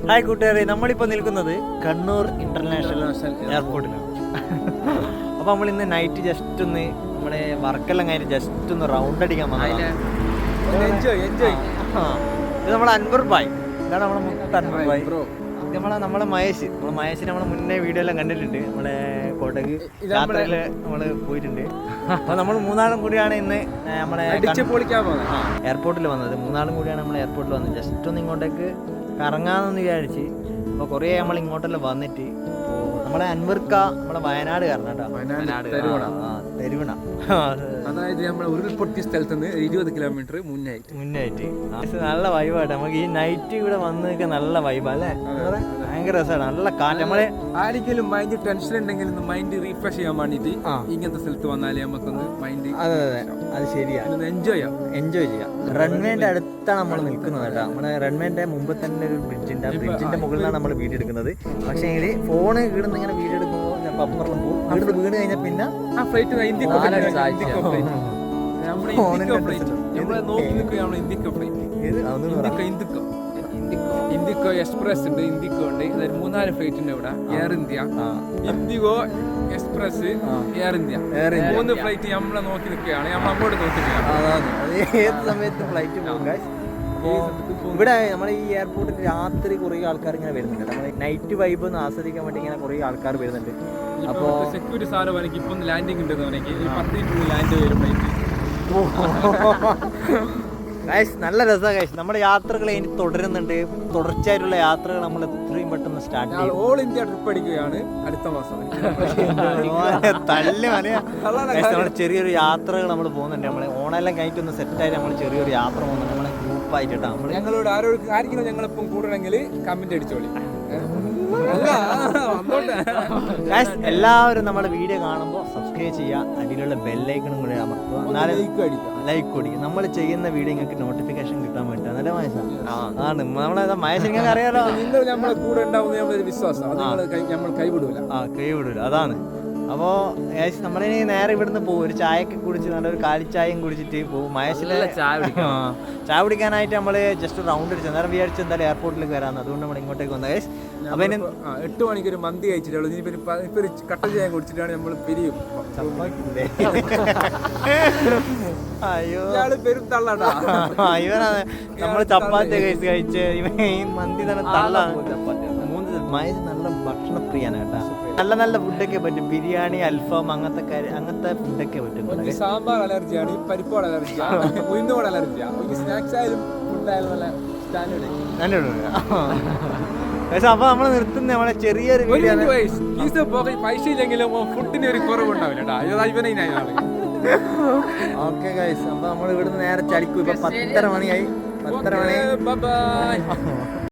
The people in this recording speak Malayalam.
ഹായ് കൂട്ടുകാരെ, നമ്മളിപ്പോൾ നിൽക്കുന്നത് കണ്ണൂർ ഇന്റർനാഷണൽ എയർപോർട്ടിലാണ്. അപ്പോൾ നമ്മൾ ഇന്ന് നൈറ്റ് ജസ്റ്റ് ഒന്ന് നമ്മുടെ വർക്കെല്ലാം കഴിഞ്ഞ് ജസ്റ്റ് ഒന്ന് റൗണ്ട് അടിക്കാൻ വന്നതാണ്. ഇത് നമ്മളെ അൻവർ ഭായ്, ഇതാണ് നമ്മളെ മുത്ത അൻവർ ഭായ്. നമ്മളെ മഹേഷിനെ നമ്മൾ മുന്നേ വീഡിയോ എല്ലാം കണ്ടിട്ടുണ്ട്. നമ്മളെ കോട്ടക്ക് യാത്രയിൽ നമ്മൾ പോയിട്ടുണ്ട്. അപ്പോൾ നമ്മൾ മൂന്നാളും കൂടിയാണ് ഇന്ന് നമ്മളെ എയർപോർട്ടിൽ വന്നത്. മൂന്നാളും കൂടിയാണ് നമ്മൾ എയർപോർട്ടിൽ വന്നത്. ജസ്റ്റ് ഒന്ന് ഇങ്ങോട്ടേക്ക് കറങ്ങാമെന്ന് വിചാരിച്ച്. അപ്പോൾ കുറേ നമ്മൾ ഇങ്ങോട്ടെല്ലാം വന്നിട്ട് നമ്മളെ അൻവർക്ക നമ്മളെ വയനാട് തെരുവണ, അതായത് നമ്മളെ ഉരുൾപൊട്ടിയ സ്ഥലത്ത് നിന്ന് 20 കിലോമീറ്റർ മുന്നായിട്ട് നല്ല വൈബായിട്ട് നമുക്ക് ഈ നൈറ്റ് ഇവിടെ വന്നൊക്കെ നല്ല വൈബാ അല്ലേ? ഭയങ്കര രസമാണ്, നല്ല കാറ്റ്. നമ്മളെ ആരെങ്കിലും മൈൻഡ് ടെൻഷൻ ഉണ്ടെങ്കിൽ മൈൻഡ് റീഫ്രഷ് ചെയ്യാൻ വേണ്ടിട്ട് ഇങ്ങനത്തെ സ്ഥലത്ത് വന്നാലേ നമുക്കൊന്ന് മൈൻഡ് അതെ അത് ശരിയാണ്, എൻജോയ് ചെയ്യാം. റൺവേന്റെ അടുത്താണ് നമ്മൾ നിൽക്കുന്നത് കേട്ടോ. നമ്മുടെ റൺവേന്റെ മുമ്പ് തന്നെ ഒരു ബ്രിഡ്ജിന്റെ, ആ ബ്രിഡ്ജിന്റെ മുകളിലാണ് നമ്മൾ വീഡിയോ എടുക്കുന്നത്. പക്ഷേ ഫോണ് ഇവിടുന്ന് ഇങ്ങനെ വീഡിയോ എടുക്കുമ്പോൾ ചിലപ്പോൾ അപ്പുറം പോകും. ഇവിടുന്ന് വീണ് കഴിഞ്ഞാൽ പിന്നെ ആ ഫ്ലൈറ്റ് ഇന്ത്യക്കോ എക്സ്പ്രസ് ഉണ്ട്, ഇന്ത്യക്കോ ഉണ്ട്. 3-4 ഫ്ലൈറ്റ് ഉണ്ട് ഇവിടെ. Air India, IndiGo, Express, Air India. 3 flight നമ്മളെ നോക്കി നിൽക്കുകയാണ്, നമ്മൾ അങ്ങോട്ട് നോക്കുകയാണ്. ഏത് സമയത്ത് ഫ്ലൈറ്റ് പോകും. ഇവിടെ നമ്മുടെ ഈ എയർപോർട്ടിൽ രാത്രി കുറേ ആൾക്കാർ ഇങ്ങനെ വരുന്നുണ്ട്. നമ്മുടെ നൈറ്റ് വൈബ് ഒന്ന് ആസ്വദിക്കാൻ വേണ്ടി ഇങ്ങനെ കുറേ ആൾക്കാർ വരുന്നുണ്ട്. അപ്പോൾ സെക്യൂരിറ്റി സാറ് എനിക്ക് ഇപ്പം ലാൻഡിങ് ഉണ്ടെന്ന് എനിക്ക് 10 മിനിറ്റ് ലാൻഡ് വരും ഫ്ലൈറ്റ്. നല്ല രസമാണ് ഗൈസ്. നമ്മുടെ യാത്രകൾ ഇനി തുടരുന്നുണ്ട്. തുടർച്ചയായിട്ടുള്ള യാത്രകൾ നമ്മൾ എത്രയും പെട്ടെന്ന് സ്റ്റാർട്ട് ചെയ്യും. ഓൾ ഇന്ത്യ ട്രിപ്പ് അടിക്കുകയാണ് അടുത്ത മാസം. നമ്മൾ ചെറിയൊരു യാത്രകൾ നമ്മൾ പോകുന്നുണ്ട്. നമ്മൾ ഓണെല്ലാം കഴിഞ്ഞിട്ട് ഒന്ന് സെറ്റായിട്ട് നമ്മൾ ചെറിയൊരു യാത്ര പോകുന്നുണ്ട്. നമ്മളെ ഗ്രൂപ്പായിട്ടാണ് നമ്മൾ. ഞങ്ങളോട് ആരെങ്കിലും ഞങ്ങളിപ്പം കൂടണമെങ്കിൽ കമന്റ് അടിച്ചോളി. എല്ലാവരും നമ്മുടെ വീഡിയോ കാണുമ്പോൾ സബ്സ്ക്രൈബ് ചെയ്യുക, അടിയിലുള്ള ബെല്ലൈക്കണും കൂടെ അമർത്തുക, ലൈക്ക് കൊടുക്കുക. നമ്മൾ ചെയ്യുന്ന വീഡിയോ നിങ്ങൾക്ക് നോട്ടിഫിക്കേഷൻ കിട്ടാൻ വേണ്ടി. നല്ല മഹേഷാണ് നമ്മളെ മഹേഷ്, നിങ്ങൾക്ക് അറിയാലോ, നിങ്ങൾ നമ്മളെ കൂടെ ഉണ്ടാവുന്ന വിശ്വാസം നമ്മൾ കൈവിടൂല. അതാണ്. അപ്പോൾ മഹേഷ് നമ്മളിനി നേരെ ഇവിടുന്ന് പോകും. ഒരു ചായയൊക്കെ കുടിച്ച് നല്ലൊരു കാലിച്ചായയും കുടിച്ചിട്ട് പോകും. മഹേഷിലെ ചായ കുടിക്കാനായിട്ട് നമ്മൾ ജസ്റ്റ് റൗണ്ട് അടിച്ചു. നേരം വിചാരിച്ചു എന്തായാലും എയർപോർട്ടിലേക്ക് വരാമെന്ന്. അതുകൊണ്ട് നമ്മൾ ഇങ്ങോട്ടേക്ക് വന്നത് മഹേഷ്. അപ്പൊ 8 മണിക്ക് ഒരു മന്തി കഴിച്ചിട്ടുള്ളൂ. ഇപ്പൊ ഒരു കട്ടൻ ചായ കുടിച്ചിട്ടാണ് നമ്മൾ പിരിയും. അയ്യോ പെരും തള്ളാ. ഇവനാണ് നമ്മൾ ചപ്പാത്തി കഴിച്ച് ഇവൻ ഈ മന്തി തന്നെ തള്ളാണ്. മഹേഷ് നല്ല ഭക്ഷണപ്രിയാണ് കേട്ടാ. നല്ല ഫുഡൊക്കെ പറ്റും. ബിരിയാണി, അൽഫാം, അങ്ങനത്തെ ഫുഡൊക്കെ പറ്റും. സാമ്പാർ അലർജിയാണ്, പരിപ്പോട് അലർജിയാണ്, ഉഴുന്നോട് അലർജിയാണ്. സ്നാക്സ് ആയാലും ഫുഡായാലും നല്ല സ്റ്റാൻഡേർഡ്. അപ്പൊ നമ്മള് നിർത്തുന്ന നമ്മളെ ചെറിയൊരു പൈസ ഇല്ലെങ്കിലും ഫുഡിന് ഒരു കുറവുണ്ടാവില്ല. ഓക്കെ ഗൈസ്, അപ്പൊ നമ്മൾ ഇവിടുന്ന് നേരെ ചടിക്കും. ഇപ്പൊ 10:30 മണിയായി. 10:30 മണി.